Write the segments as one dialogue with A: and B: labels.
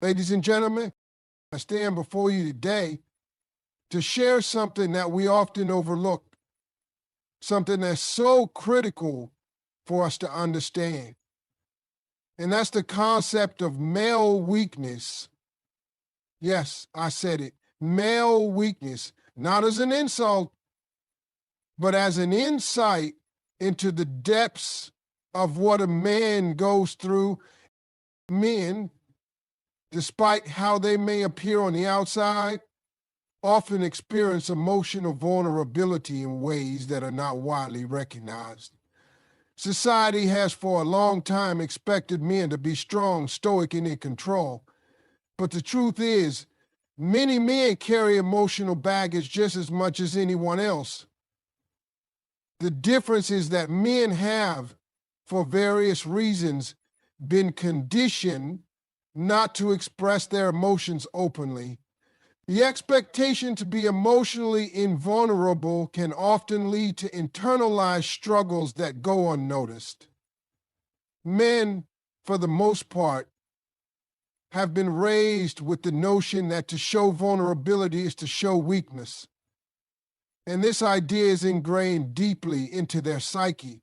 A: Ladies and gentlemen, I stand before you today to share something that we often overlook, something that's so critical for us to understand. And that's the concept of male weakness. Yes, I said it, male weakness, not as an insult, but as an insight into the depths of what a man goes through. Men, despite how they may appear on the outside, often experience emotional vulnerability in ways that are not widely recognized. Society has for a long time expected men to be strong, stoic, and in control. But the truth is, many men carry emotional baggage just as much as anyone else. The difference is that men have, for various reasons, been conditioned not to express their emotions openly. The expectation to be emotionally invulnerable can often lead to internalized struggles that go unnoticed. Men, for the most part, have been raised with the notion that to show vulnerability is to show weakness. And this idea is ingrained deeply into their psyche.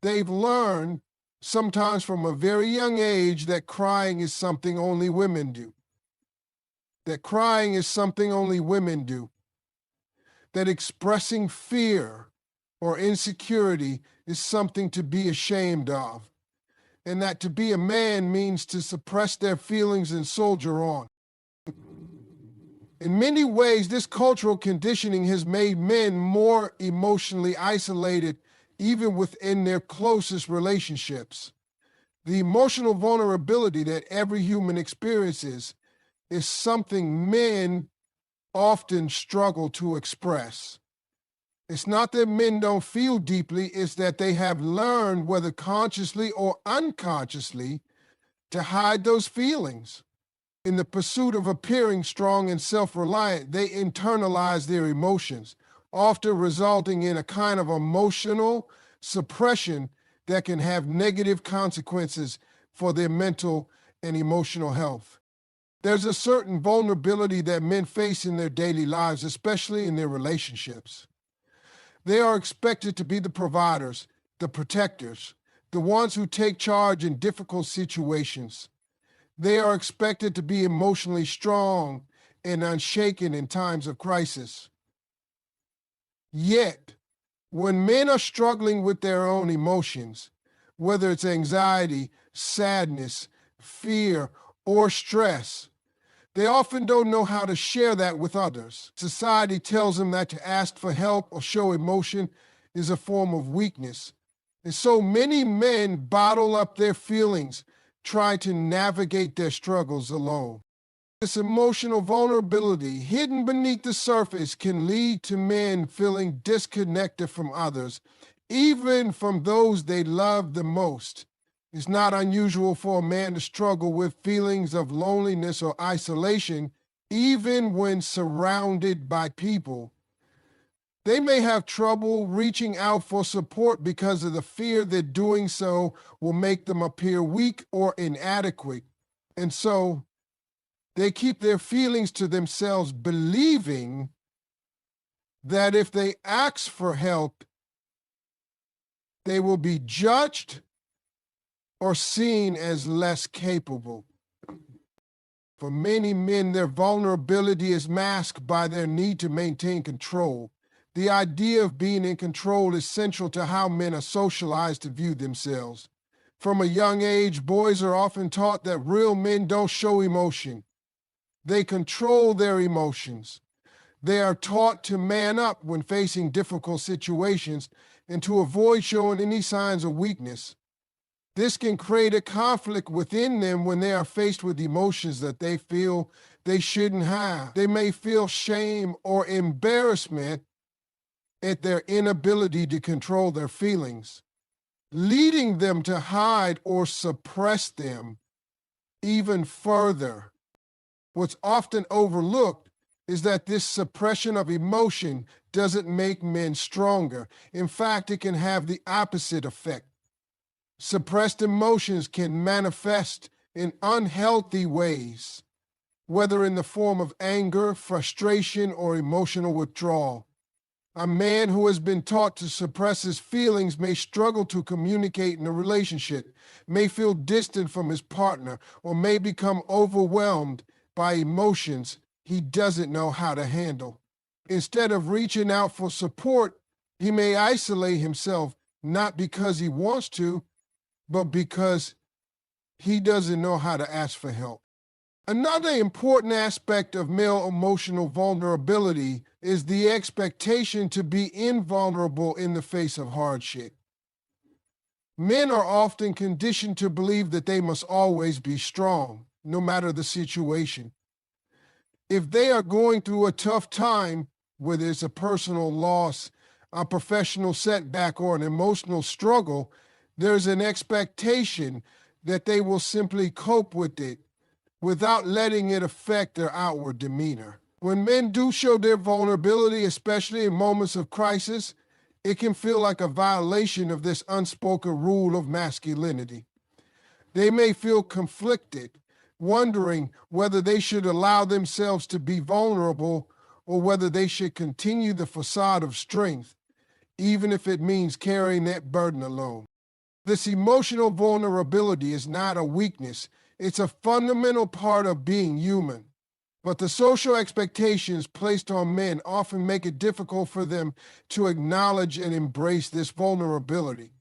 A: They've learned, sometimes from a very young age, that crying is something only women do. That crying is something only women do. That expressing fear or insecurity is something to be ashamed of. And that to be a man means to suppress their feelings and soldier on. In many ways, this cultural conditioning has made men more emotionally isolated, even within their closest relationships. The emotional vulnerability that every human experiences is something men often struggle to express. It's not that men don't feel deeply, it's that they have learned, whether consciously or unconsciously, to hide those feelings. In the pursuit of appearing strong and self-reliant, they internalize their emotions, often resulting in a kind of emotional suppression that can have negative consequences for their mental and emotional health. There's a certain vulnerability that men face in their daily lives, especially in their relationships. They are expected to be the providers, the protectors, the ones who take charge in difficult situations. They are expected to be emotionally strong and unshaken in times of crisis. Yet, when men are struggling with their own emotions, whether it's anxiety, sadness, fear, or stress, they often don't know how to share that with others. Society tells them that to ask for help or show emotion is a form of weakness. And so many men bottle up their feelings, try to navigate their struggles alone. This emotional vulnerability hidden beneath the surface can lead to men feeling disconnected from others, even from those they love the most. It's not unusual for a man to struggle with feelings of loneliness or isolation, even when surrounded by people. They may have trouble reaching out for support because of the fear that doing so will make them appear weak or inadequate. And so they keep their feelings to themselves, believing that if they ask for help, they will be judged or seen as less capable. For many men, their vulnerability is masked by their need to maintain control. The idea of being in control is central to how men are socialized to view themselves. From a young age, boys are often taught that real men don't show emotion. They control their emotions. They are taught to man up when facing difficult situations and to avoid showing any signs of weakness. This can create a conflict within them when they are faced with emotions that they feel they shouldn't have. They may feel shame or embarrassment at their inability to control their feelings, leading them to hide or suppress them even further. What's often overlooked is that this suppression of emotion doesn't make men stronger. In fact, it can have the opposite effect. Suppressed emotions can manifest in unhealthy ways, whether in the form of anger, frustration, or emotional withdrawal. A man who has been taught to suppress his feelings may struggle to communicate in a relationship, may feel distant from his partner, or may become overwhelmed by emotions he doesn't know how to handle. Instead of reaching out for support, he may isolate himself, not because he wants to, but because he doesn't know how to ask for help. Another important aspect of male emotional vulnerability is the expectation to be invulnerable in the face of hardship. Men are often conditioned to believe that they must always be strong, no matter the situation. If they are going through a tough time, whether it's a personal loss, a professional setback, or an emotional struggle, there's an expectation that they will simply cope with it without letting it affect their outward demeanor. When men do show their vulnerability, especially in moments of crisis, it can feel like a violation of this unspoken rule of masculinity. They may feel conflicted, wondering whether they should allow themselves to be vulnerable or whether they should continue the facade of strength, even if it means carrying that burden alone. This emotional vulnerability is not a weakness. It's a fundamental part of being human. But the social expectations placed on men often make it difficult for them to acknowledge and embrace this vulnerability.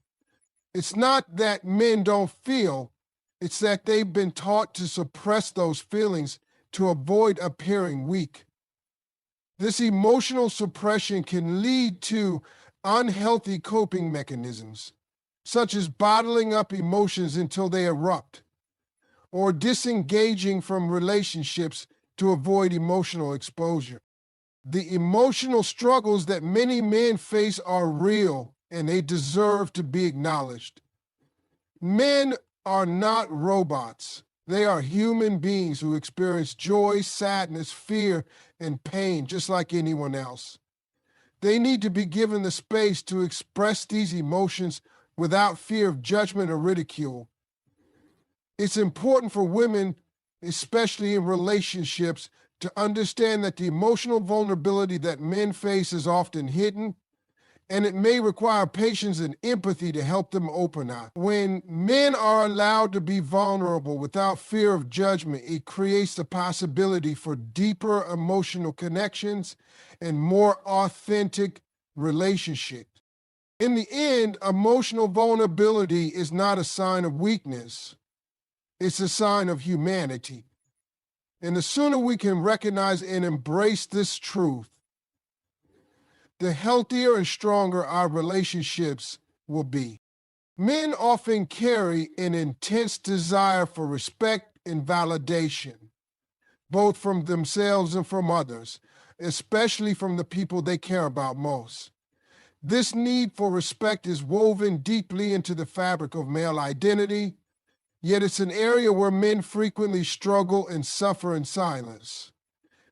A: It's not that men don't feel, it's that they've been taught to suppress those feelings to avoid appearing weak. This emotional suppression can lead to unhealthy coping mechanisms, such as bottling up emotions until they erupt, or disengaging from relationships to avoid emotional exposure. The emotional struggles that many men face are real and they deserve to be acknowledged. Men are not robots. They are human beings who experience joy, sadness, fear, and pain just like anyone else. They need to be given the space to express these emotions without fear of judgment or ridicule. It's important for women, especially in relationships, to understand that the emotional vulnerability that men face is often hidden, and it may require patience and empathy to help them open up. When men are allowed to be vulnerable without fear of judgment, it creates the possibility for deeper emotional connections and more authentic relationships. In the end, emotional vulnerability is not a sign of weakness. It's a sign of humanity. And the sooner we can recognize and embrace this truth, the healthier and stronger our relationships will be. Men often carry an intense desire for respect and validation, both from themselves and from others, especially from the people they care about most. This need for respect is woven deeply into the fabric of male identity, yet it's an area where men frequently struggle and suffer in silence.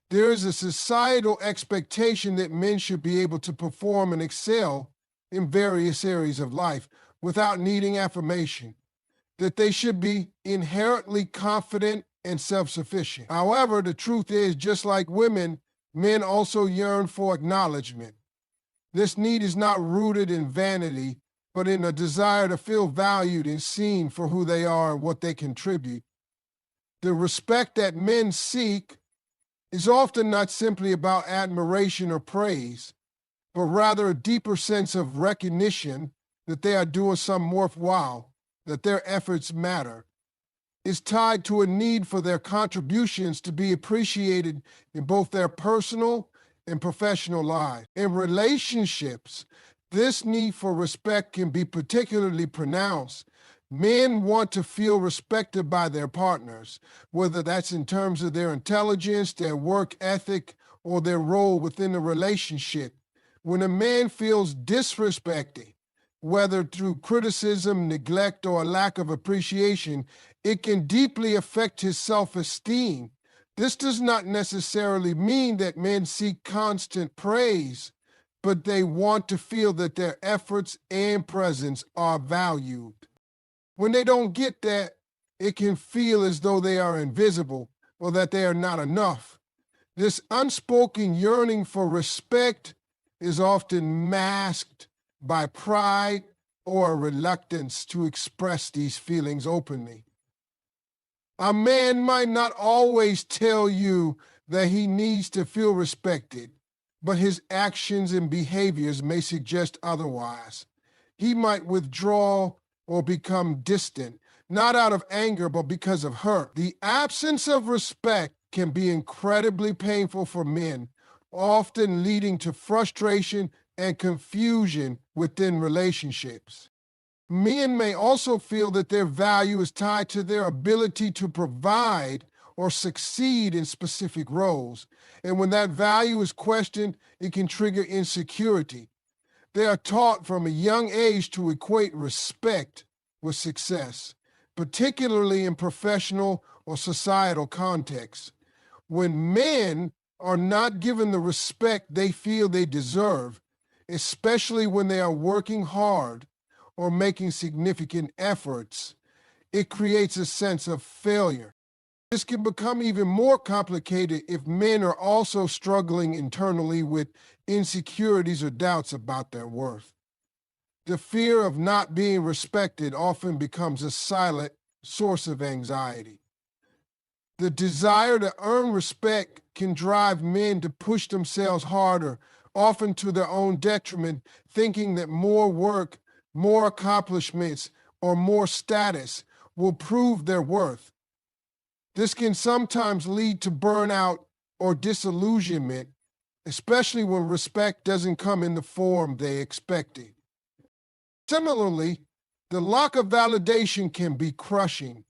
A: There is a societal expectation that men should be able to perform and excel in various areas of life without needing affirmation, that they should be inherently confident and self-sufficient. However, the truth is, just like women, men also yearn for acknowledgement. This need is not rooted in vanity, but in a desire to feel valued and seen for who they are and what they contribute. The respect that men seek is often not simply about admiration or praise, but rather a deeper sense of recognition that they are doing something worthwhile, that their efforts matter. It's tied to a need for their contributions to be appreciated in both their personal and professional lives. In relationships, this need for respect can be particularly pronounced. Men want to feel respected by their partners, whether that's in terms of their intelligence, their work ethic, or their role within the relationship. When a man feels disrespected, whether through criticism, neglect, or a lack of appreciation, it can deeply affect his self-esteem. This does not necessarily mean that men seek constant praise, but they want to feel that their efforts and presence are valued. When they don't get that, it can feel as though they are invisible or that they are not enough. This unspoken yearning for respect is often masked by pride or a reluctance to express these feelings openly. A man might not always tell you that he needs to feel respected, but his actions and behaviors may suggest otherwise. He might withdraw or become distant, not out of anger, but because of hurt. The absence of respect can be incredibly painful for men, often leading to frustration and confusion within relationships. Men may also feel that their value is tied to their ability to provide or succeed in specific roles. And when that value is questioned, it can trigger insecurity. They are taught from a young age to equate respect with success, particularly in professional or societal contexts. When men are not given the respect they feel they deserve, especially when they are working hard or making significant efforts, it creates a sense of failure. This can become even more complicated if men are also struggling internally with insecurities or doubts about their worth. The fear of not being respected often becomes a silent source of anxiety. The desire to earn respect can drive men to push themselves harder, often to their own detriment, thinking that more work, more accomplishments, or more status will prove their worth. This can sometimes lead to burnout or disillusionment, especially when respect doesn't come in the form they expected. Similarly, the lack of validation can be crushing.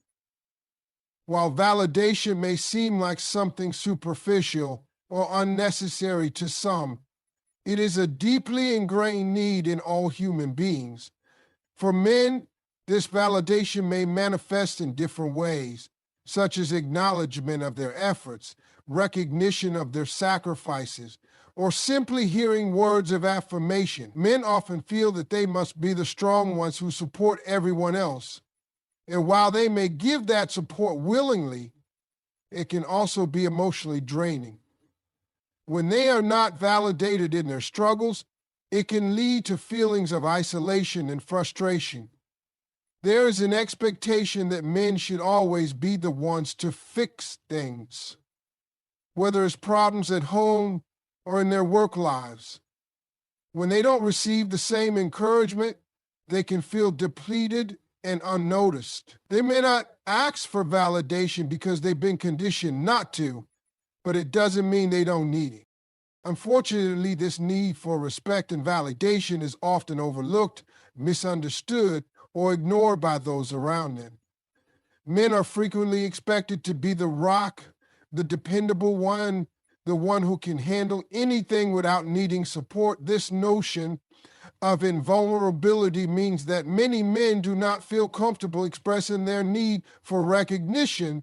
A: While validation may seem like something superficial or unnecessary to some, it is a deeply ingrained need in all human beings. For men, this validation may manifest in different ways, such as acknowledgement of their efforts, recognition of their sacrifices, or simply hearing words of affirmation. Men often feel that they must be the strong ones who support everyone else. And while they may give that support willingly, it can also be emotionally draining. When they are not validated in their struggles, it can lead to feelings of isolation and frustration. There is an expectation that men should always be the ones to fix things, whether it's problems at home or in their work lives. When they don't receive the same encouragement, they can feel depleted and unnoticed. They may not ask for validation because they've been conditioned not to, but it doesn't mean they don't need it. Unfortunately, this need for respect and validation is often overlooked, misunderstood, or ignored by those around them. Men are frequently expected to be the rock, the dependable one, the one who can handle anything without needing support. This notion of invulnerability means that many men do not feel comfortable expressing their need for recognition,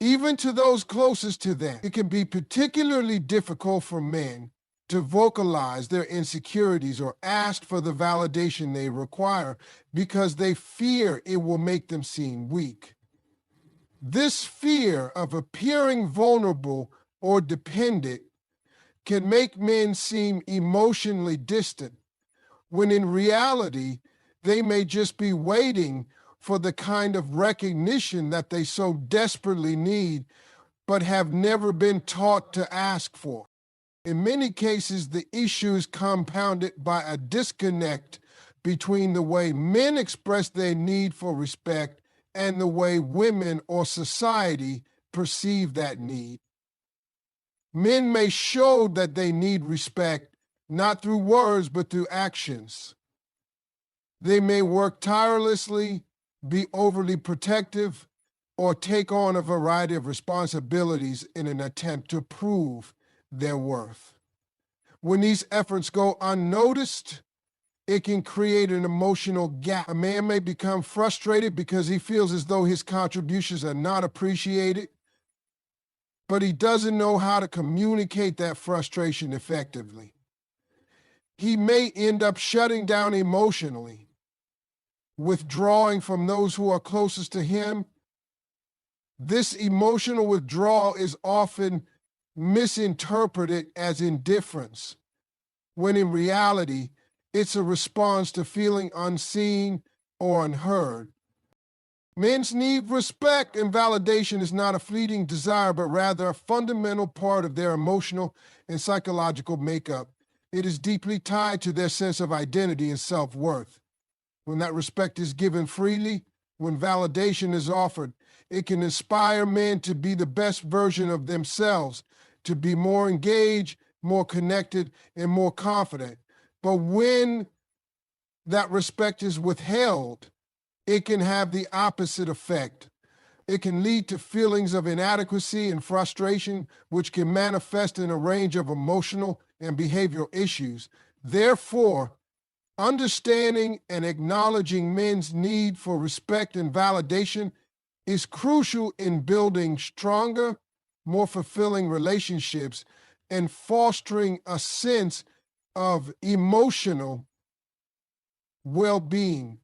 A: even to those closest to them. It can be particularly difficult for men to vocalize their insecurities or ask for the validation they require because they fear it will make them seem weak. This fear of appearing vulnerable or dependent can make men seem emotionally distant, when in reality, they may just be waiting for the kind of recognition that they so desperately need, but have never been taught to ask for. In many cases, the issue is compounded by a disconnect between the way men express their need for respect and the way women or society perceive that need. Men may show that they need respect, not through words, but through actions. They may work tirelessly, be overly protective, or take on a variety of responsibilities in an attempt to prove their worth. When these efforts go unnoticed, it can create an emotional gap. A man may become frustrated because he feels as though his contributions are not appreciated, but he doesn't know how to communicate that frustration effectively. He may end up shutting down emotionally, withdrawing from those who are closest to him, This emotional withdrawal is often misinterpreted as indifference, when in reality, it's a response to feeling unseen or unheard. Men's need for respect and validation is not a fleeting desire, but rather a fundamental part of their emotional and psychological makeup. It is deeply tied to their sense of identity and self-worth. When that respect is given freely, when validation is offered, it can inspire men to be the best version of themselves, to be more engaged, more connected, and more confident. But when that respect is withheld, it can have the opposite effect. It can lead to feelings of inadequacy and frustration, which can manifest in a range of emotional and behavioral issues. Therefore, understanding and acknowledging men's need for respect and validation is crucial in building stronger, more fulfilling relationships and fostering a sense of emotional well-being.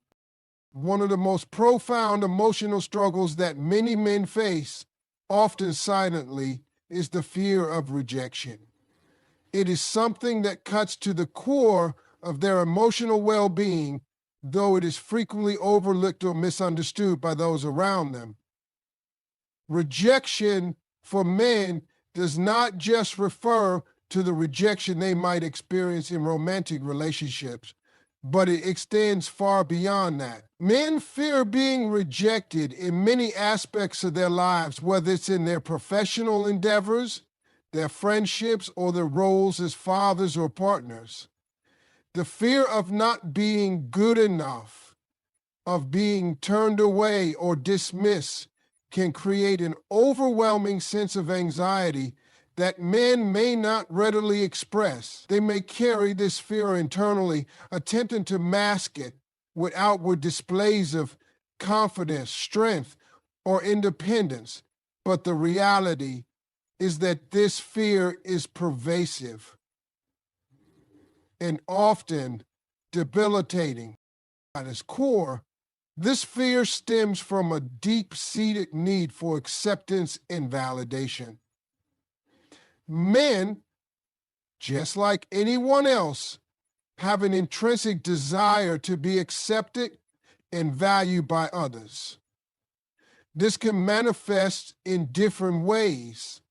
A: One of the most profound emotional struggles that many men face, often silently, is the fear of rejection. It is something that cuts to the core of their emotional well-being, though it is frequently overlooked or misunderstood by those around them. Rejection for men does not just refer to the rejection they might experience in romantic relationships, but it extends far beyond that. Men fear being rejected in many aspects of their lives, whether it's in their professional endeavors, their friendships, or their roles as fathers or partners. The fear of not being good enough, of being turned away or dismissed, can create an overwhelming sense of anxiety that men may not readily express. They may carry this fear internally, attempting to mask it with outward displays of confidence, strength, or independence. But the reality is that this fear is pervasive and often debilitating. At its core, this fear stems from a deep-seated need for acceptance and validation. Men, just like anyone else, have an intrinsic desire to be accepted and valued by others. This can manifest in different ways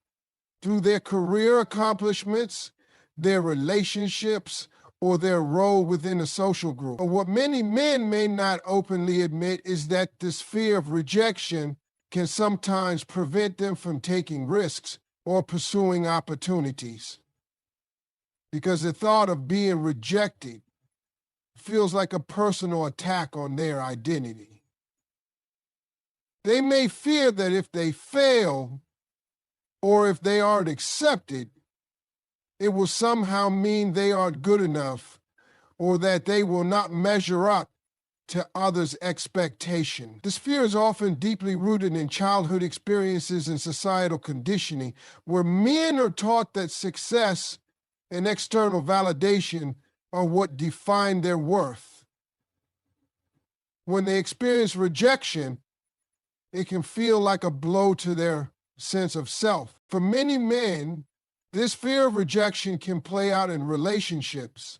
A: through their career accomplishments, their relationships, or their role within a social group. But what many men may not openly admit is that this fear of rejection can sometimes prevent them from taking risks or pursuing opportunities, because the thought of being rejected feels like a personal attack on their identity. They may fear that if they fail or if they aren't accepted, it will somehow mean they aren't good enough or that they will not measure up to others' expectation. This fear is often deeply rooted in childhood experiences and societal conditioning, where men are taught that success and external validation are what define their worth. When they experience rejection, it can feel like a blow to their sense of self. For many men, this fear of rejection can play out in relationships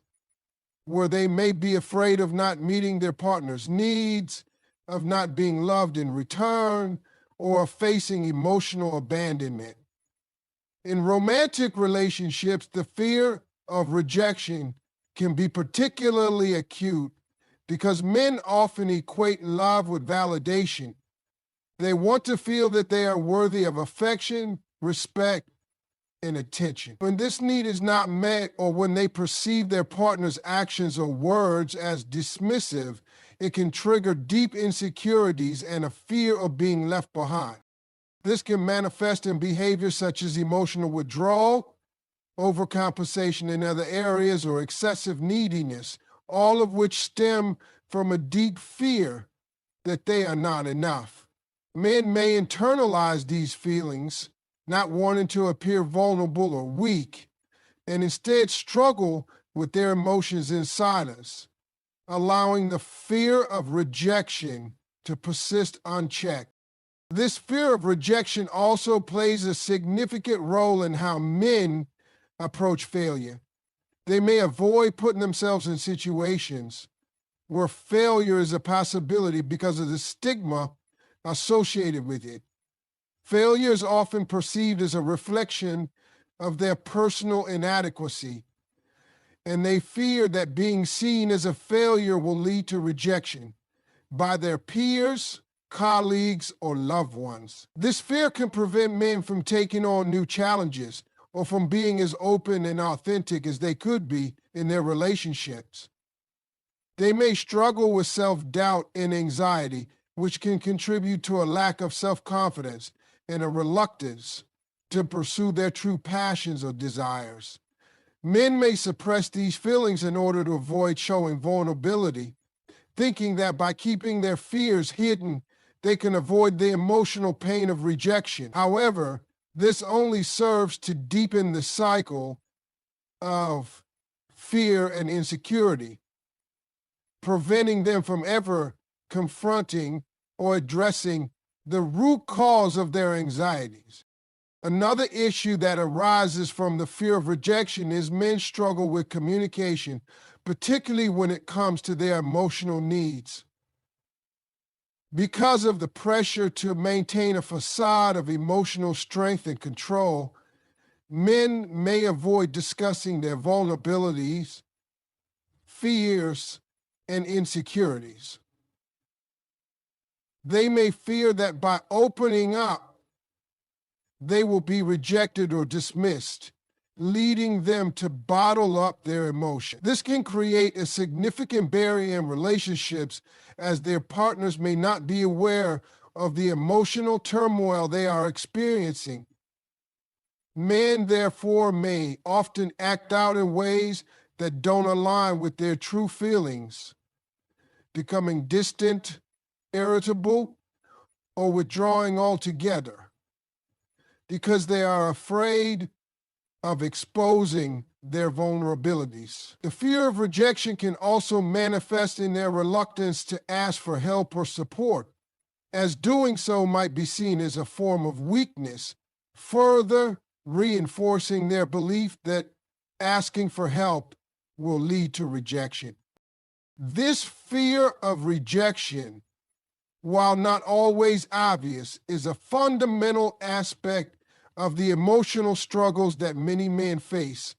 A: where they may be afraid of not meeting their partner's needs, of not being loved in return, or of facing emotional abandonment. In romantic relationships, the fear of rejection can be particularly acute because men often equate love with validation. They want to feel that they are worthy of affection, respect, and attention. When this need is not met, or when they perceive their partner's actions or words as dismissive, it can trigger deep insecurities and a fear of being left behind. This can manifest in behaviors such as emotional withdrawal, overcompensation in other areas, or excessive neediness, all of which stem from a deep fear that they are not enough. Men may internalize these feelings, not wanting to appear vulnerable or weak, and instead struggle with their emotions in silence, allowing the fear of rejection to persist unchecked. This fear of rejection also plays a significant role in how men approach failure. They may avoid putting themselves in situations where failure is a possibility because of the stigma associated with it. Failure is often perceived as a reflection of their personal inadequacy, and they fear that being seen as a failure will lead to rejection by their peers, colleagues, or loved ones. This fear can prevent men from taking on new challenges or from being as open and authentic as they could be in their relationships. They may struggle with self-doubt and anxiety, which can contribute to a lack of self-confidence and a reluctance to pursue their true passions or desires. Men may suppress these feelings in order to avoid showing vulnerability, thinking that by keeping their fears hidden, they can avoid the emotional pain of rejection. However, this only serves to deepen the cycle of fear and insecurity, preventing them from ever confronting or addressing the root cause of their anxieties. Another issue that arises from the fear of rejection is men struggle with communication, particularly when it comes to their emotional needs. Because of the pressure to maintain a facade of emotional strength and control, men may avoid discussing their vulnerabilities, fears, and insecurities. They may fear that by opening up, they will be rejected or dismissed, leading them to bottle up their emotion. This can create a significant barrier in relationships as their partners may not be aware of the emotional turmoil they are experiencing. Men, therefore, may often act out in ways that don't align with their true feelings, becoming distant, irritable, or withdrawing altogether because they are afraid of exposing their vulnerabilities. The fear of rejection can also manifest in their reluctance to ask for help or support, as doing so might be seen as a form of weakness, further reinforcing their belief that asking for help will lead to rejection. This fear of rejection, while not always obvious, is a fundamental aspect of the emotional struggles that many men face.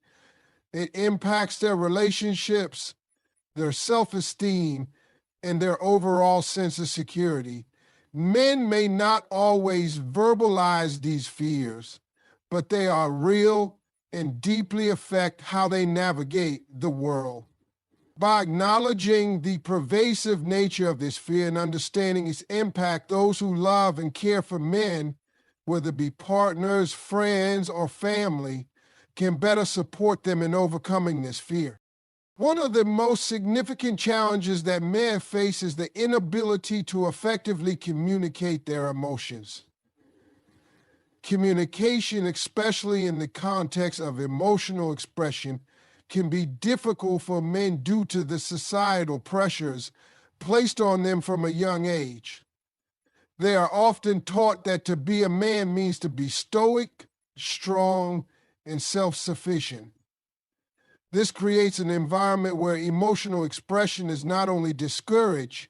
A: It impacts their relationships, their self-esteem, and their overall sense of security. Men may not always verbalize these fears, but they are real and deeply affect how they navigate the world. By acknowledging the pervasive nature of this fear and understanding its impact, those who love and care for men, whether it be partners, friends, or family, can better support them in overcoming this fear. One of the most significant challenges that men face is the inability to effectively communicate their emotions. Communication, especially in the context of emotional expression, can be difficult for men due to the societal pressures placed on them from a young age. They are often taught that to be a man means to be stoic, strong, and self-sufficient. This creates an environment where emotional expression is not only discouraged,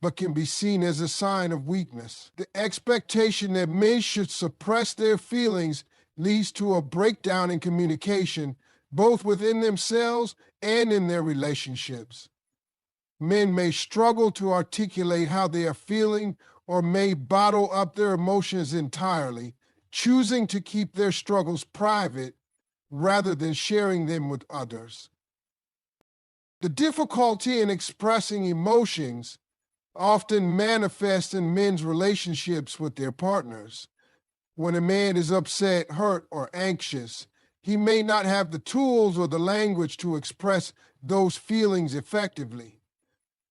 A: but can be seen as a sign of weakness. The expectation that men should suppress their feelings leads to a breakdown in communication, both within themselves and in their relationships. Men may struggle to articulate how they are feeling or may bottle up their emotions entirely, choosing to keep their struggles private rather than sharing them with others. The difficulty in expressing emotions often manifests in men's relationships with their partners. When a man is upset, hurt, or anxious, he may not have the tools or the language to express those feelings effectively.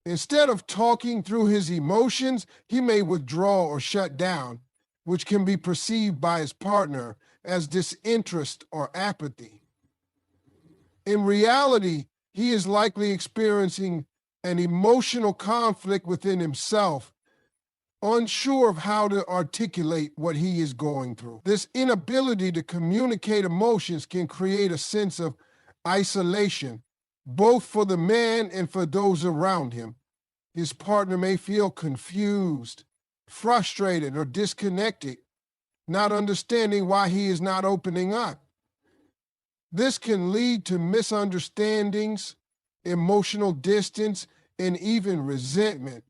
A: Instead of talking through his emotions, he may withdraw or shut down, which can be perceived by his partner as disinterest or apathy. In reality, he is likely experiencing an emotional conflict within himself unsure of how to articulate what he is going through. This inability to communicate emotions can create a sense of isolation, both for the man and for those around him. His partner may feel confused, frustrated, or disconnected, not understanding why he is not opening up. This can lead to misunderstandings, emotional distance, and even resentment.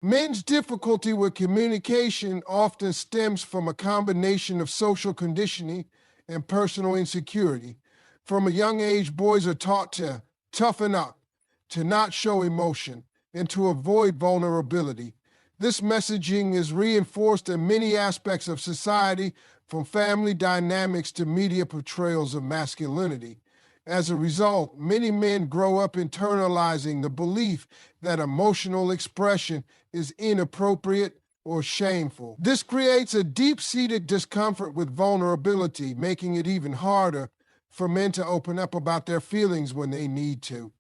A: Men's difficulty with communication often stems from a combination of social conditioning and personal insecurity. From a young age, boys are taught to toughen up, to not show emotion, and to avoid vulnerability. This messaging is reinforced in many aspects of society, from family dynamics to media portrayals of masculinity. As a result, many men grow up internalizing the belief that emotional expression is inappropriate or shameful. This creates a deep-seated discomfort with vulnerability, making it even harder for men to open up about their feelings when they need to.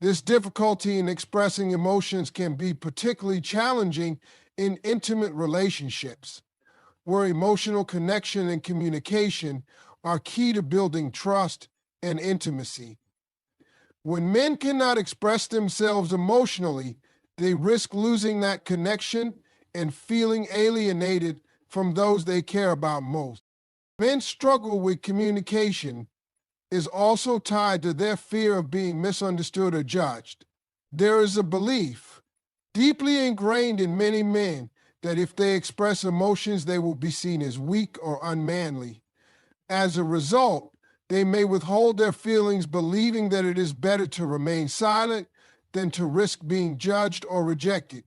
A: This difficulty in expressing emotions can be particularly challenging in intimate relationships, where emotional connection and communication are key to building trust and intimacy. When men cannot express themselves emotionally, they risk losing that connection and feeling alienated from those they care about most. Men's struggle with communication is also tied to their fear of being misunderstood or judged. There is a belief, deeply ingrained in many men, that if they express emotions, they will be seen as weak or unmanly. As a result, they may withhold their feelings, believing that it is better to remain silent than to risk being judged or rejected.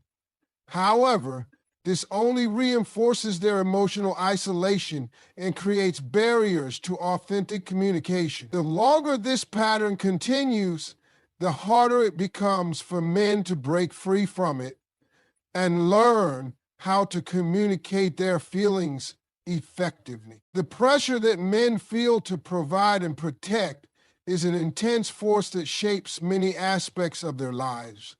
A: However, this only reinforces their emotional isolation and creates barriers to authentic communication. The longer this pattern continues, the harder it becomes for men to break free from it and learn how to communicate their feelings effectively. The pressure that men feel to provide and protect is an intense force that shapes many aspects of their lives.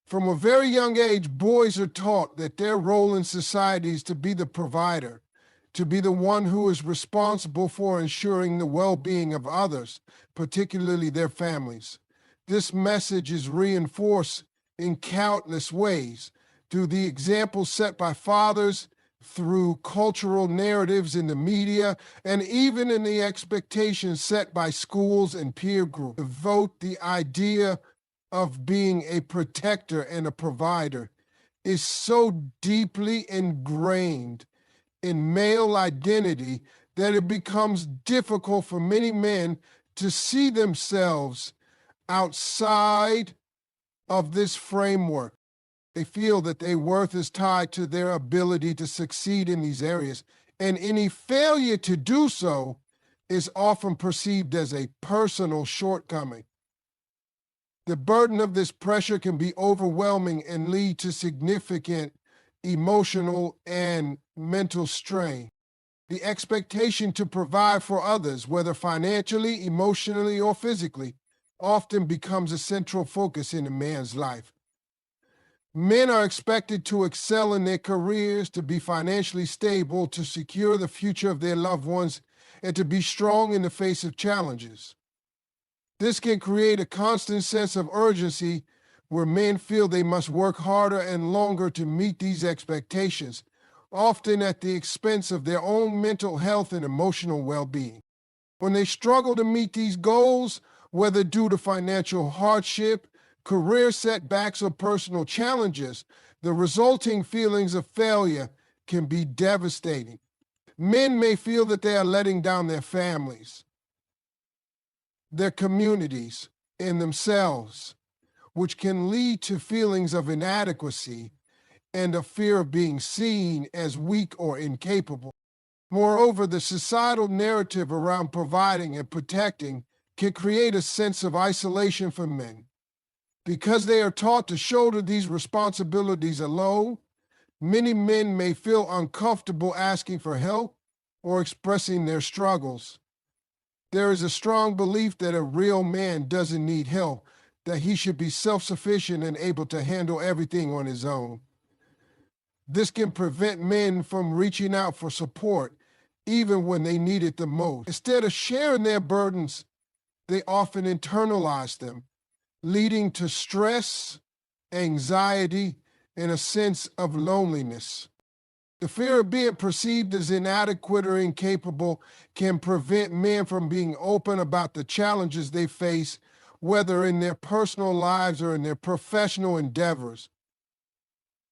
A: From a very young age, boys are taught that their role in society is to be the provider, to be the one who is responsible for ensuring the well-being of others, particularly their families. This message is reinforced in countless ways through the examples set by fathers, through cultural narratives in the media, and even in the expectations set by schools and peer groups. Devote the idea of being a protector and a provider is so deeply ingrained in male identity that it becomes difficult for many men to see themselves outside of this framework. They feel that their worth is tied to their ability to succeed in these areas, and any failure to do so is often perceived as a personal shortcoming. The burden of this pressure can be overwhelming and lead to significant emotional and mental strain. The expectation to provide for others, whether financially, emotionally, or physically, often becomes a central focus in a man's life. Men are expected to excel in their careers, to be financially stable, to secure the future of their loved ones, and to be strong in the face of challenges. This can create a constant sense of urgency where men feel they must work harder and longer to meet these expectations, often at the expense of their own mental health and emotional well-being. When they struggle to meet these goals, whether due to financial hardship, career setbacks, or personal challenges, the resulting feelings of failure can be devastating. Men may feel that they are letting down their families, their communities, and themselves, which can lead to feelings of inadequacy and a fear of being seen as weak or incapable. Moreover, the societal narrative around providing and protecting can create a sense of isolation for men. Because they are taught to shoulder these responsibilities alone, many men may feel uncomfortable asking for help or expressing their struggles. There is a strong belief that a real man doesn't need help, that he should be self-sufficient and able to handle everything on his own. This can prevent men from reaching out for support, even when they need it the most. Instead of sharing their burdens, they often internalize them, leading to stress, anxiety, and a sense of loneliness. The fear of being perceived as inadequate or incapable can prevent men from being open about the challenges they face, whether in their personal lives or in their professional endeavors.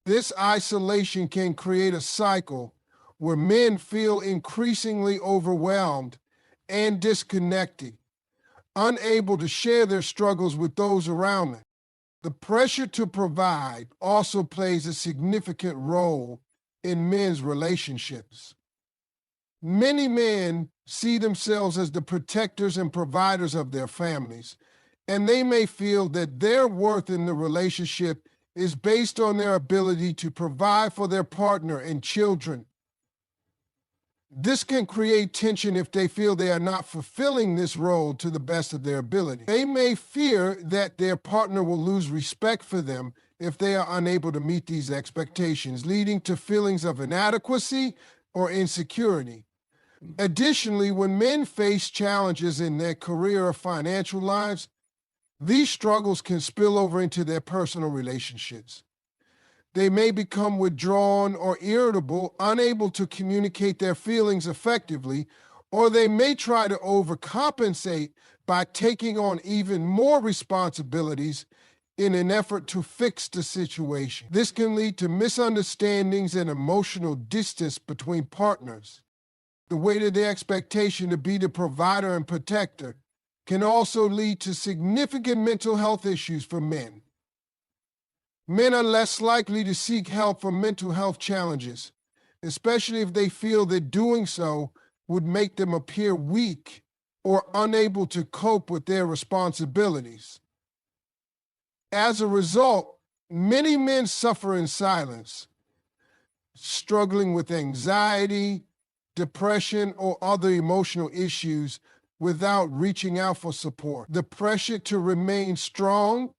A: This isolation can create a cycle where men feel increasingly overwhelmed and disconnected, unable to share their struggles with those around them. The pressure to provide also plays a significant role in men's relationships. Many men see themselves as the protectors and providers of their families, and they may feel that their worth in the relationship is based on their ability to provide for their partner and children. This can create tension if they feel they are not fulfilling this role to the best of their ability. They may fear that their partner will lose respect for them if they are unable to meet these expectations, leading to feelings of inadequacy or insecurity. Additionally, when men face challenges in their career or financial lives, these struggles can spill over into their personal relationships. They may become withdrawn or irritable, unable to communicate their feelings effectively, or they may try to overcompensate by taking on even more responsibilities in an effort to fix the situation. This can lead to misunderstandings and emotional distance between partners. The weight of the expectation to be the provider and protector can also lead to significant mental health issues for men. Men are less likely to seek help for mental health challenges, especially if they feel that doing so would make them appear weak or unable to cope with their responsibilities. As a result, many men suffer in silence, struggling with anxiety, depression, or other emotional issues without reaching out for support. The pressure to remain strong,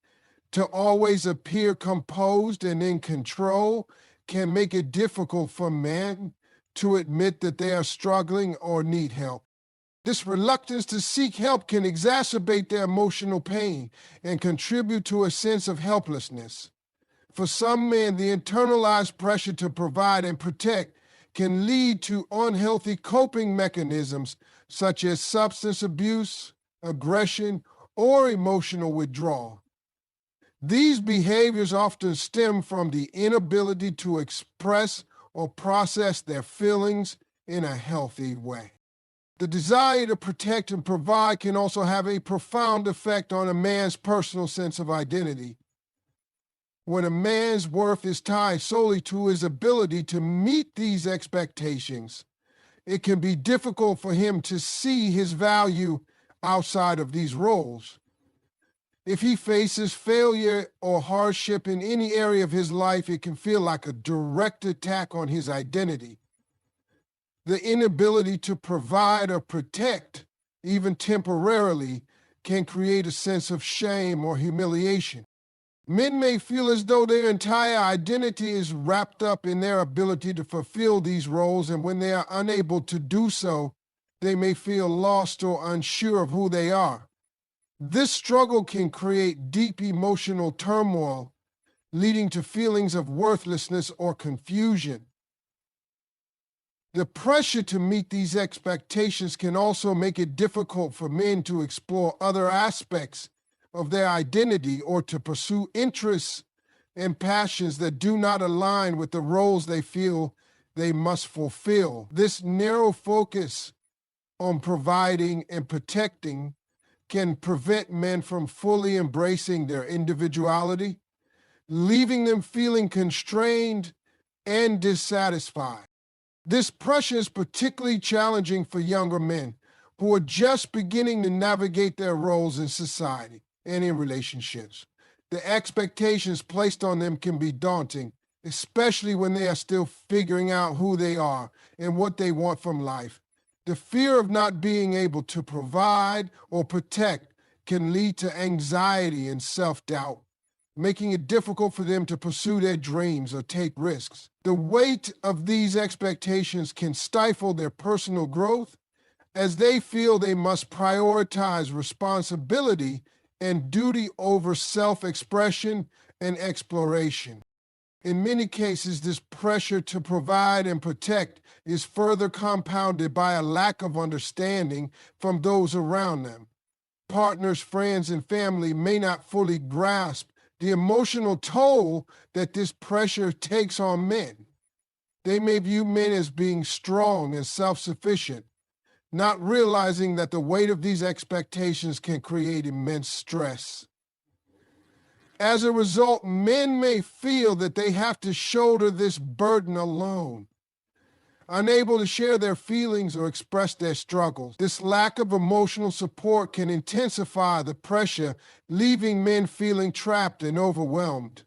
A: to always appear composed and in control, can make it difficult for men to admit that they are struggling or need help. This reluctance to seek help can exacerbate their emotional pain and contribute to a sense of helplessness. For some men, the internalized pressure to provide and protect can lead to unhealthy coping mechanisms such as substance abuse, aggression, or emotional withdrawal. These behaviors often stem from the inability to express or process their feelings in a healthy way. The desire to protect and provide can also have a profound effect on a man's personal sense of identity. When a man's worth is tied solely to his ability to meet these expectations, it can be difficult for him to see his value outside of these roles. If he faces failure or hardship in any area of his life, it can feel like a direct attack on his identity. The inability to provide or protect, even temporarily, can create a sense of shame or humiliation. Men may feel as though their entire identity is wrapped up in their ability to fulfill these roles, and when they are unable to do so, they may feel lost or unsure of who they are. This struggle can create deep emotional turmoil, leading to feelings of worthlessness or confusion. The pressure to meet these expectations can also make it difficult for men to explore other aspects of their identity or to pursue interests and passions that do not align with the roles they feel they must fulfill. This narrow focus on providing and protecting can prevent men from fully embracing their individuality, leaving them feeling constrained and dissatisfied. This pressure is particularly challenging for younger men who are just beginning to navigate their roles in society and in relationships. The expectations placed on them can be daunting, especially when they are still figuring out who they are and what they want from life. The fear of not being able to provide or protect can lead to anxiety and self-doubt, making it difficult for them to pursue their dreams or take risks. The weight of these expectations can stifle their personal growth as they feel they must prioritize responsibility and duty over self-expression and exploration. In many cases, this pressure to provide and protect is further compounded by a lack of understanding from those around them. Partners, friends, and family may not fully grasp the emotional toll that this pressure takes on men. They may view men as being strong and self-sufficient, not realizing that the weight of these expectations can create immense stress. As a result, men may feel that they have to shoulder this burden alone, unable to share their feelings or express their struggles. This lack of emotional support can intensify the pressure, leaving men feeling trapped and overwhelmed.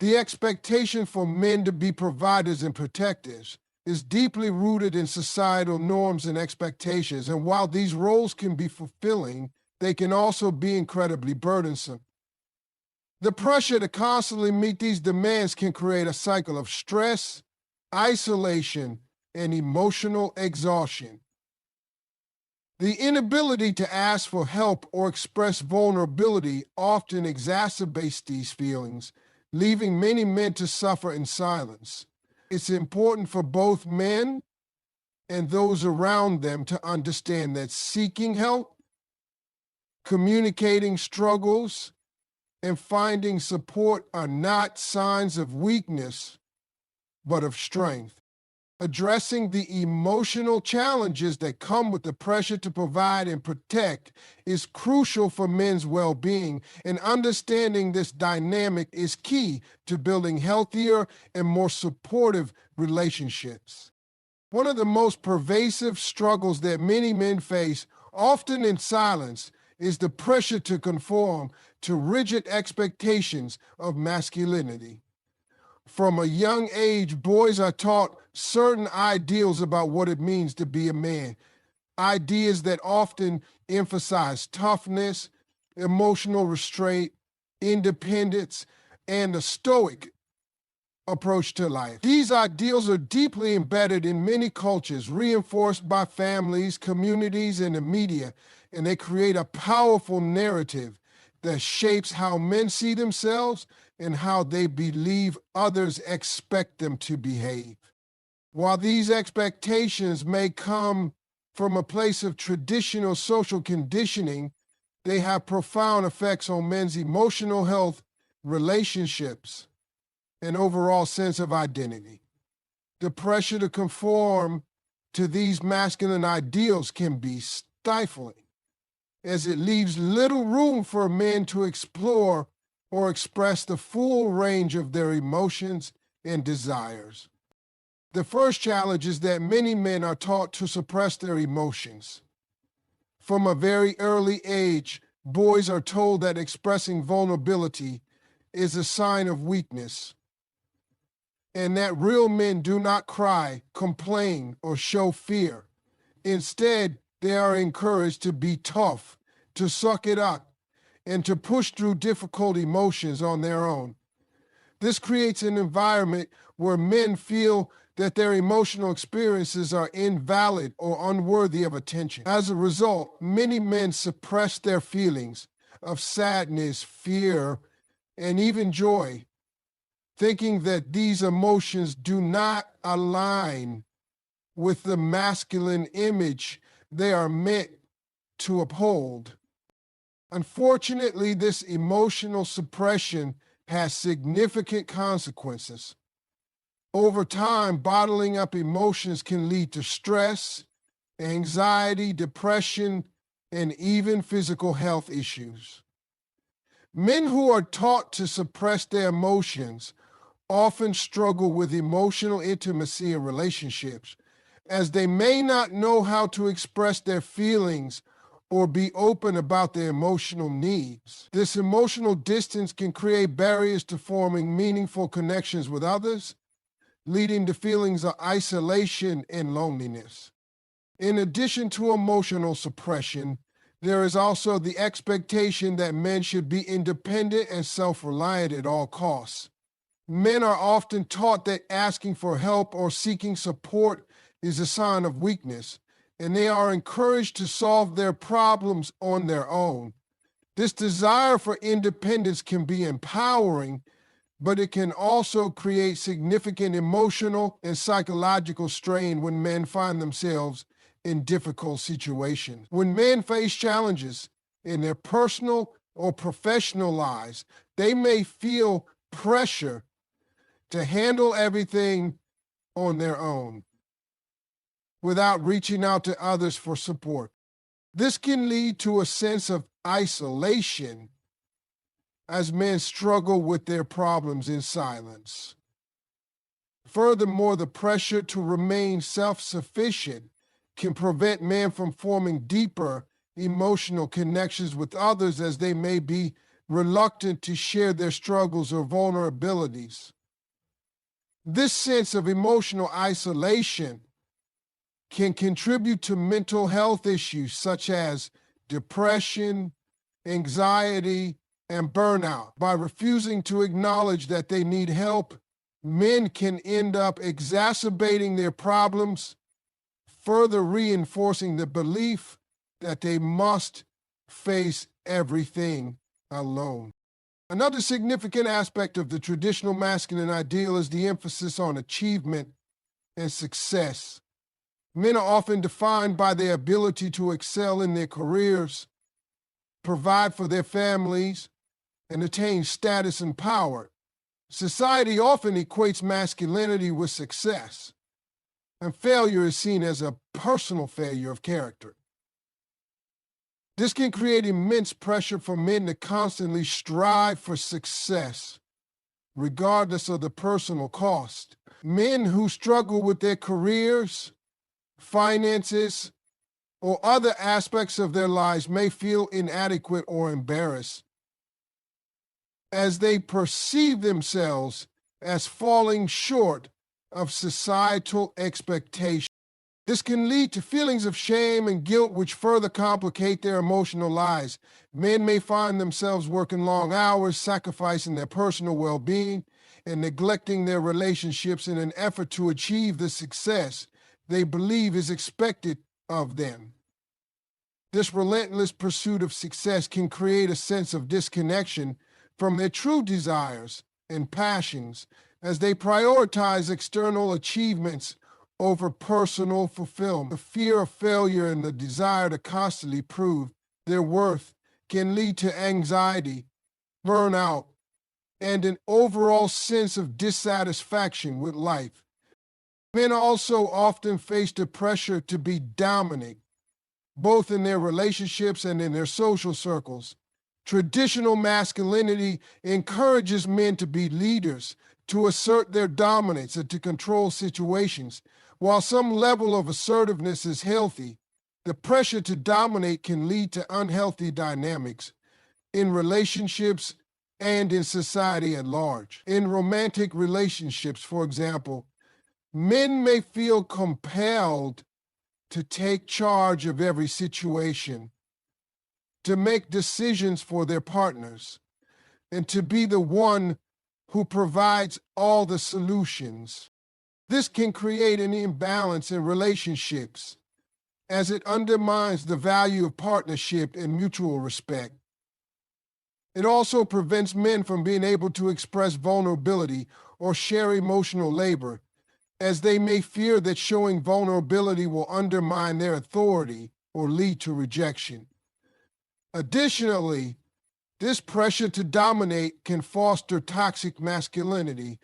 A: The expectation for men to be providers and protectors is deeply rooted in societal norms and expectations, and while these roles can be fulfilling, they can also be incredibly burdensome. The pressure to constantly meet these demands can create a cycle of stress, isolation, and emotional exhaustion. The inability to ask for help or express vulnerability often exacerbates these feelings, leaving many men to suffer in silence. It's important for both men and those around them to understand that seeking help, communicating struggles, and finding support are not signs of weakness, but of strength. Addressing the emotional challenges that come with the pressure to provide and protect is crucial for men's well-being, and understanding this dynamic is key to building healthier and more supportive relationships. One of the most pervasive struggles that many men face, often in silence, is the pressure to conform to rigid expectations of masculinity. From a young age, boys are taught certain ideals about what it means to be a man, ideas that often emphasize toughness, emotional restraint, independence, and a stoic approach to life. These ideals are deeply embedded in many cultures, reinforced by families, communities, and the media, and they create a powerful narrative that shapes how men see themselves and how they believe others expect them to behave. While these expectations may come from a place of traditional social conditioning, they have profound effects on men's emotional health, relationships, and overall sense of identity. The pressure to conform to these masculine ideals can be stifling, as it leaves little room for men to explore or express the full range of their emotions and desires. The first challenge is that many men are taught to suppress their emotions. From a very early age, boys are told that expressing vulnerability is a sign of weakness, and that real men do not cry, complain, or show fear. Instead, they are encouraged to be tough, to suck it up, and to push through difficult emotions on their own. This creates an environment where men feel that their emotional experiences are invalid or unworthy of attention. As a result, many men suppress their feelings of sadness, fear, and even joy, thinking that these emotions do not align with the masculine image they are meant to uphold. Unfortunately, this emotional suppression has significant consequences. Over time, bottling up emotions can lead to stress, anxiety, depression, and even physical health issues. Men who are taught to suppress their emotions often struggle with emotional intimacy in relationships, as they may not know how to express their feelings or be open about their emotional needs. This emotional distance can create barriers to forming meaningful connections with others, leading to feelings of isolation and loneliness. In addition to emotional suppression, There is also the expectation that men should be independent and self-reliant at all costs. Men are often taught that asking for help or seeking support is a sign of weakness, and they are encouraged to solve their problems on their own. This desire for independence can be empowering, but it can also create significant emotional and psychological strain when men find themselves in difficult situations. When men face challenges in their personal or professional lives, they may feel pressure to handle everything on their own without reaching out to others for support. This can lead to a sense of isolation as men struggle with their problems in silence. Furthermore, the pressure to remain self-sufficient can prevent men from forming deeper emotional connections with others, as they may be reluctant to share their struggles or vulnerabilities. This sense of emotional isolation can contribute to mental health issues such as depression, anxiety, and burnout. By refusing to acknowledge that they need help, men can end up exacerbating their problems, further reinforcing the belief that they must face everything alone. Another significant aspect of the traditional masculine ideal is the emphasis on achievement and success. Men are often defined by their ability to excel in their careers, provide for their families, and attain status and power. Society often equates masculinity with success, and failure is seen as a personal failure of character. This can create immense pressure for men to constantly strive for success, regardless of the personal cost. Men who struggle with their careers, finances, or other aspects of their lives may feel inadequate or embarrassed, as they perceive themselves as falling short of societal expectations. This can lead to feelings of shame and guilt, which further complicate their emotional lives. Men may find themselves working long hours, sacrificing their personal well-being, and neglecting their relationships in an effort to achieve the success they believe is expected of them. This relentless pursuit of success can create a sense of disconnection from their true desires and passions, as they prioritize external achievements over personal fulfillment. The fear of failure and the desire to constantly prove their worth can lead to anxiety, burnout, and an overall sense of dissatisfaction with life. Men also often face the pressure to be dominant, both in their relationships and in their social circles. Traditional masculinity encourages men to be leaders, to assert their dominance, and to control situations. While some level of assertiveness is healthy, the pressure to dominate can lead to unhealthy dynamics in relationships and in society at large. In romantic relationships, for example, men may feel compelled to take charge of every situation, to make decisions for their partners, and to be the one who provides all the solutions. This can create an imbalance in relationships, as it undermines the value of partnership and mutual respect. It also prevents men from being able to express vulnerability or share emotional labor, as they may fear that showing vulnerability will undermine their authority or lead to rejection. Additionally, this pressure to dominate can foster toxic masculinity,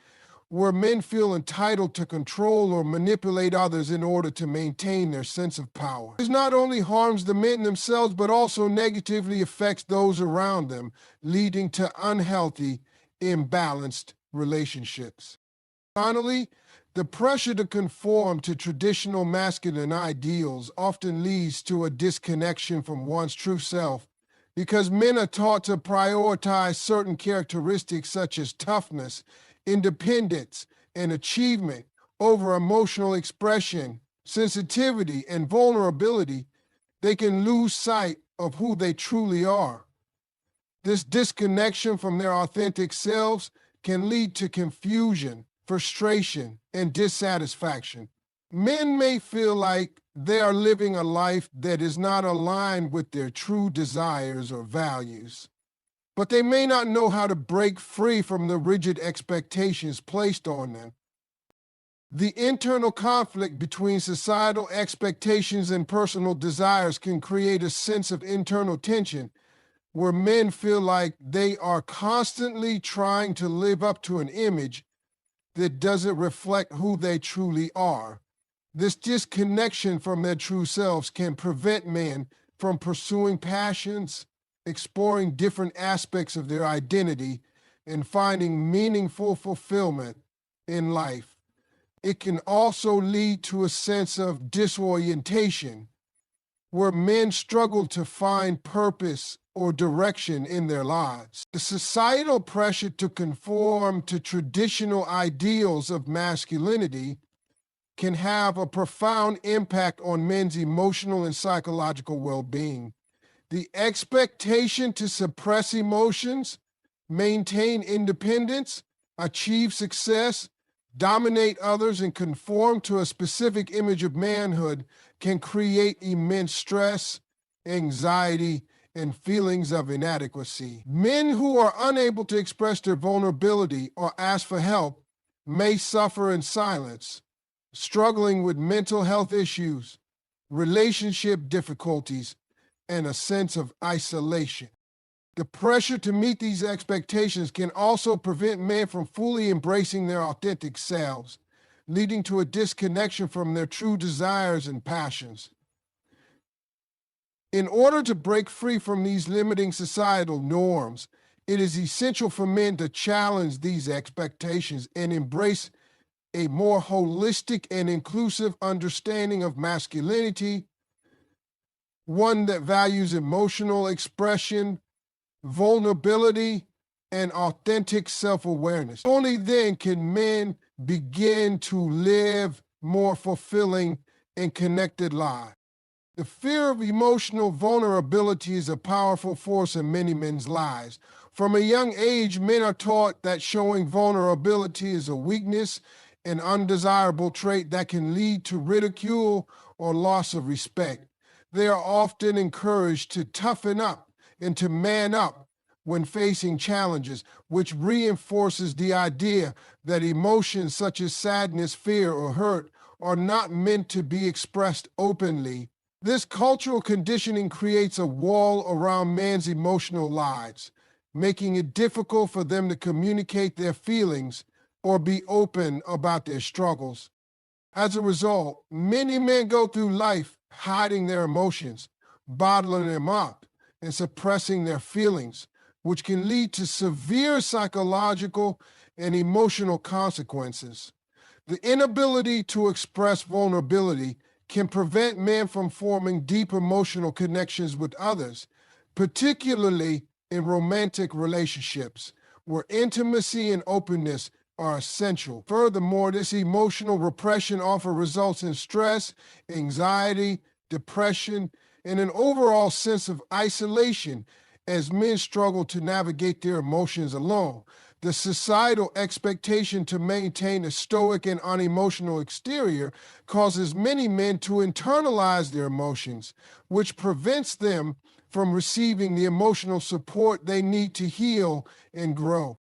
A: where men feel entitled to control or manipulate others in order to maintain their sense of power. This not only harms the men themselves, but also negatively affects those around them, leading to unhealthy, imbalanced relationships. Finally, the pressure to conform to traditional masculine ideals often leads to a disconnection from one's true self, because men are taught to prioritize certain characteristics such as toughness, independence, and achievement over emotional expression, sensitivity, and vulnerability. They can lose sight of who they truly are. This disconnection from their authentic selves can lead to confusion, frustration, and dissatisfaction. Men may feel like they are living a life that is not aligned with their true desires or values, but they may not know how to break free from the rigid expectations placed on them. The internal conflict between societal expectations and personal desires can create a sense of internal tension where men feel like they are constantly trying to live up to an image that doesn't reflect who they truly are. This disconnection from their true selves can prevent men from pursuing passions, exploring different aspects of their identity, and finding meaningful fulfillment in life. It can also lead to a sense of disorientation, where men struggle to find purpose or direction in their lives. The societal pressure to conform to traditional ideals of masculinity can have a profound impact on men's emotional and psychological well-being. The expectation to suppress emotions, maintain independence, achieve success, dominate others, and conform to a specific image of manhood can create immense stress, anxiety, and feelings of inadequacy. Men who are unable to express their vulnerability or ask for help may suffer in silence, struggling with mental health issues, relationship difficulties, and a sense of isolation. The pressure to meet these expectations can also prevent men from fully embracing their authentic selves, leading to a disconnection from their true desires and passions. In order to break free from these limiting societal norms, it is essential for men to challenge these expectations and embrace a more holistic and inclusive understanding of masculinity, one that values emotional expression, vulnerability, and authentic self-awareness. Only then can men begin to live more fulfilling and connected lives. The fear of emotional vulnerability is a powerful force in many men's lives. From a young age, men are taught that showing vulnerability is a weakness, an undesirable trait that can lead to ridicule or loss of respect. They are often encouraged to toughen up and to man up when facing challenges, which reinforces the idea that emotions such as sadness, fear, or hurt are not meant to be expressed openly. This cultural conditioning creates a wall around men's emotional lives, making it difficult for them to communicate their feelings or be open about their struggles. As a result, many men go through life hiding their emotions, bottling them up, and suppressing their feelings, which can lead to severe psychological and emotional consequences. The inability to express vulnerability can prevent men from forming deep emotional connections with others, particularly in romantic relationships, where intimacy and openness are essential. Furthermore, this emotional repression often results in stress, anxiety, depression, and an overall sense of isolation as men struggle to navigate their emotions alone. The societal expectation to maintain a stoic and unemotional exterior causes many men to internalize their emotions, which prevents them from receiving the emotional support they need to heal and grow.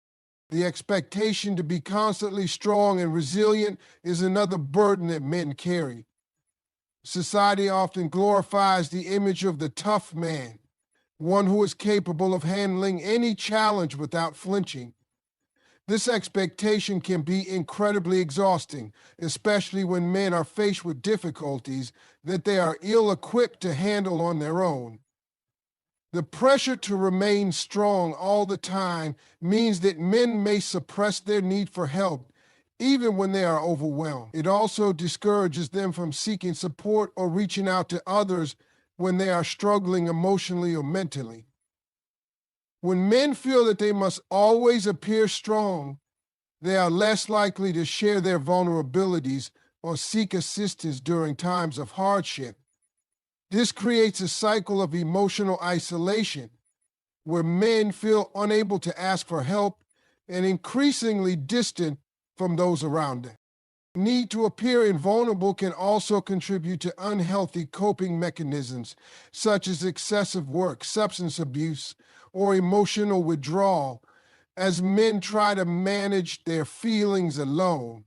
A: The expectation to be constantly strong and resilient is another burden that men carry. Society often glorifies the image of the tough man, one who is capable of handling any challenge without flinching. This expectation can be incredibly exhausting, especially when men are faced with difficulties that they are ill-equipped to handle on their own. The pressure to remain strong all the time means that men may suppress their need for help even when they are overwhelmed. It also discourages them from seeking support or reaching out to others when they are struggling emotionally or mentally. When men feel that they must always appear strong, they are less likely to share their vulnerabilities or seek assistance during times of hardship. This creates a cycle of emotional isolation where men feel unable to ask for help and increasingly distant from those around them. Need to appear invulnerable can also contribute to unhealthy coping mechanisms such as excessive work, substance abuse, or emotional withdrawal as men try to manage their feelings alone.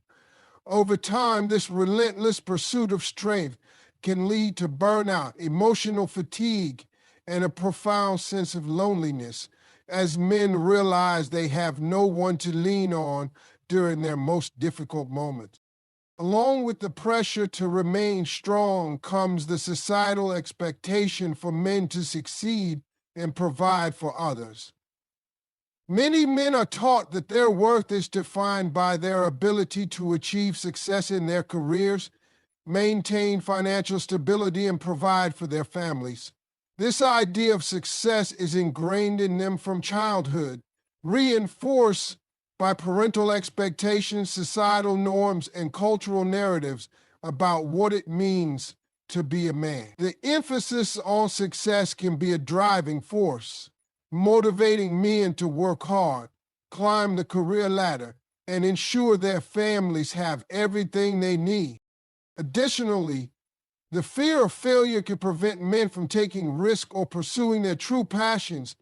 A: Over time, this relentless pursuit of strength can lead to burnout, emotional fatigue, and a profound sense of loneliness as men realize they have no one to lean on during their most difficult moments. Along with the pressure to remain strong comes the societal expectation for men to succeed and provide for others. Many men are taught that their worth is defined by their ability to achieve success in their careers, maintain financial stability, and provide for their families. This idea of success is ingrained in them from childhood, reinforced by parental expectations, societal norms, and cultural narratives about what it means to be a man. The emphasis on success can be a driving force, motivating men to work hard, climb the career ladder, and ensure their families have everything they need. Additionally, the fear of failure can prevent men from taking risks or pursuing their true passions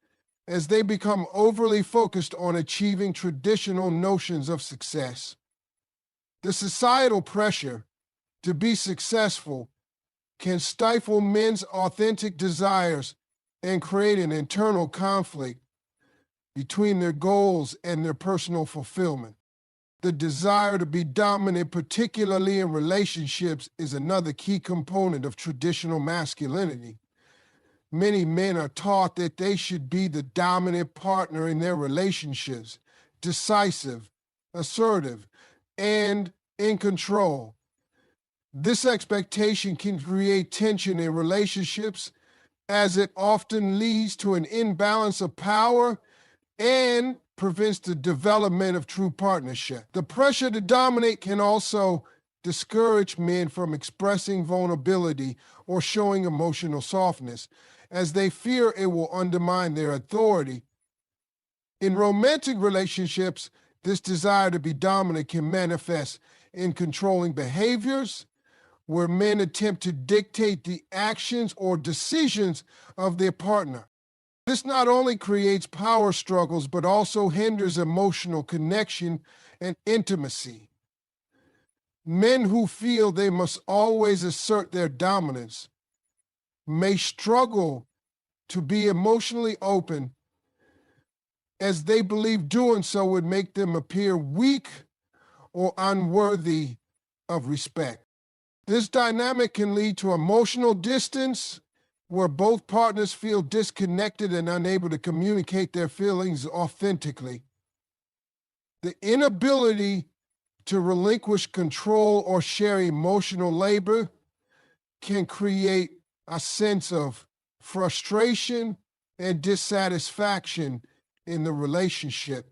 A: as they become overly focused on achieving traditional notions of success. The societal pressure to be successful can stifle men's authentic desires and create an internal conflict between their goals and their personal fulfillment. The desire to be dominant, particularly in relationships, is another key component of traditional masculinity. Many men are taught that they should be the dominant partner in their relationships, decisive, assertive, and in control. This expectation can create tension in relationships as it often leads to an imbalance of power and prevents the development of true partnership. The pressure to dominate can also discourage men from expressing vulnerability or showing emotional softness, as they fear it will undermine their authority. In romantic relationships, this desire to be dominant can manifest in controlling behaviors, where men attempt to dictate the actions or decisions of their partner. This not only creates power struggles, but also hinders emotional connection and intimacy. Men who feel they must always assert their dominance may struggle to be emotionally open, as they believe doing so would make them appear weak or unworthy of respect. This dynamic can lead to emotional distance, where both partners feel disconnected and unable to communicate their feelings authentically. The inability to relinquish control or share emotional labor can create a sense of frustration and dissatisfaction in the relationship,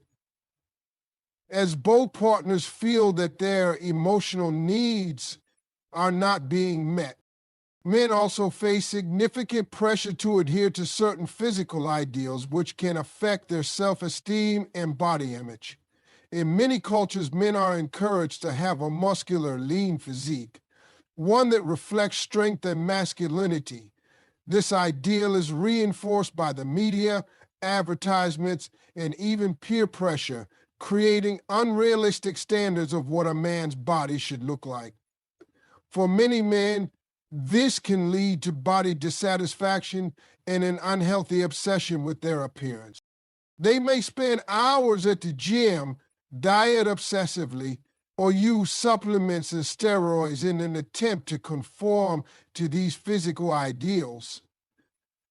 A: as both partners feel that their emotional needs are not being met. Men also face significant pressure to adhere to certain physical ideals, which can affect their self-esteem and body image. In many cultures, men are encouraged to have a muscular, lean physique, one that reflects strength and masculinity. This ideal is reinforced by the media, advertisements, and even peer pressure, creating unrealistic standards of what a man's body should look like. For many men, this can lead to body dissatisfaction and an unhealthy obsession with their appearance. They may spend hours at the gym, diet obsessively, or use supplements and steroids in an attempt to conform to these physical ideals.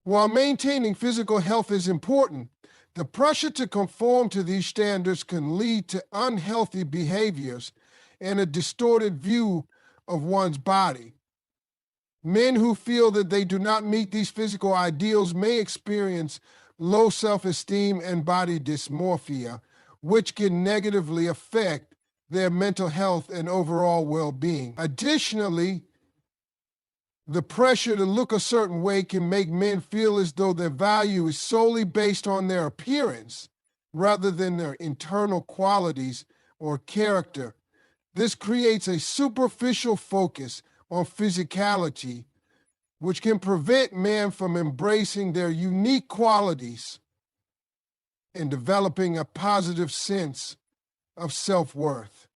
A: While maintaining physical health is important, the pressure to conform to these standards can lead to unhealthy behaviors and a distorted view of one's body. Men who feel that they do not meet these physical ideals may experience low self-esteem and body dysmorphia, which can negatively affect their mental health and overall well-being. Additionally, The pressure to look a certain way can make men feel as though their value is solely based on their appearance rather than their internal qualities or character. This creates a superficial focus on physicality, which can prevent men from embracing their unique qualities and developing a positive sense of self-worth.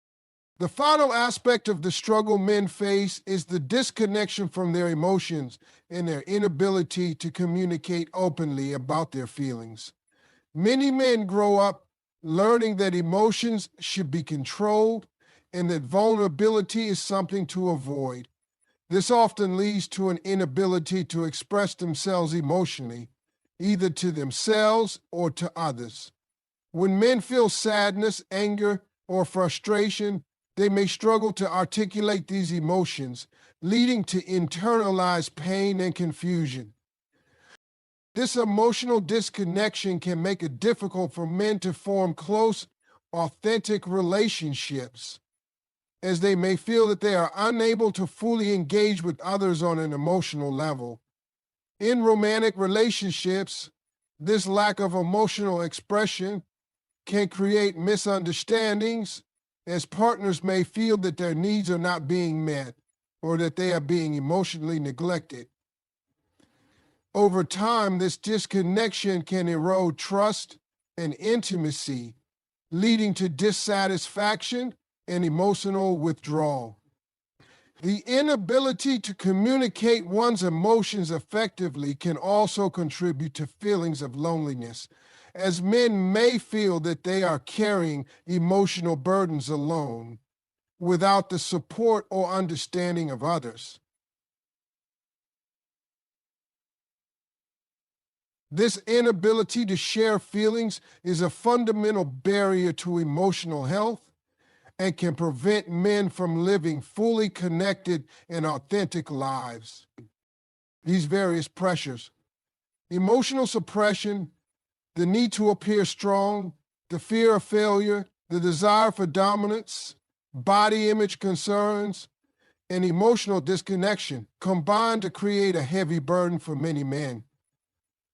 A: The final aspect of the struggle men face is the disconnection from their emotions and their inability to communicate openly about their feelings. Many men grow up learning that emotions should be controlled and that vulnerability is something to avoid. This often leads to an inability to express themselves emotionally, either to themselves or to others. When men feel sadness, anger, or frustration, they may struggle to articulate these emotions, leading to internalized pain and confusion. This emotional disconnection can make it difficult for men to form close, authentic relationships, as they may feel that they are unable to fully engage with others on an emotional level. In romantic relationships, this lack of emotional expression can create misunderstandings, as partners may feel that their needs are not being met or that they are being emotionally neglected. Over time, this disconnection can erode trust and intimacy, leading to dissatisfaction and emotional withdrawal. The inability to communicate one's emotions effectively can also contribute to feelings of loneliness, as men may feel that they are carrying emotional burdens alone without the support or understanding of others. This inability to share feelings is a fundamental barrier to emotional health and can prevent men from living fully connected and authentic lives. These various pressures: emotional suppression, the need to appear strong, the fear of failure, the desire for dominance, body image concerns, and emotional disconnection combine to create a heavy burden for many men.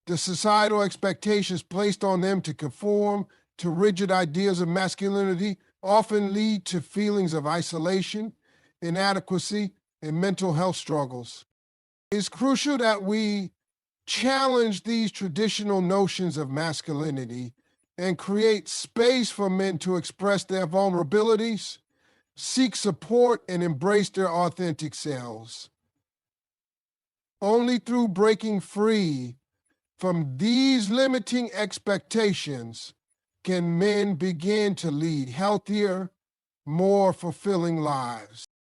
A: The societal expectations placed on them to conform to rigid ideas of masculinity often lead to feelings of isolation, inadequacy, and mental health struggles. It's crucial that we challenge these traditional notions of masculinity and create space for men to express their vulnerabilities, seek support, and embrace their authentic selves. Only through breaking free from these limiting expectations can men begin to lead healthier, more fulfilling lives.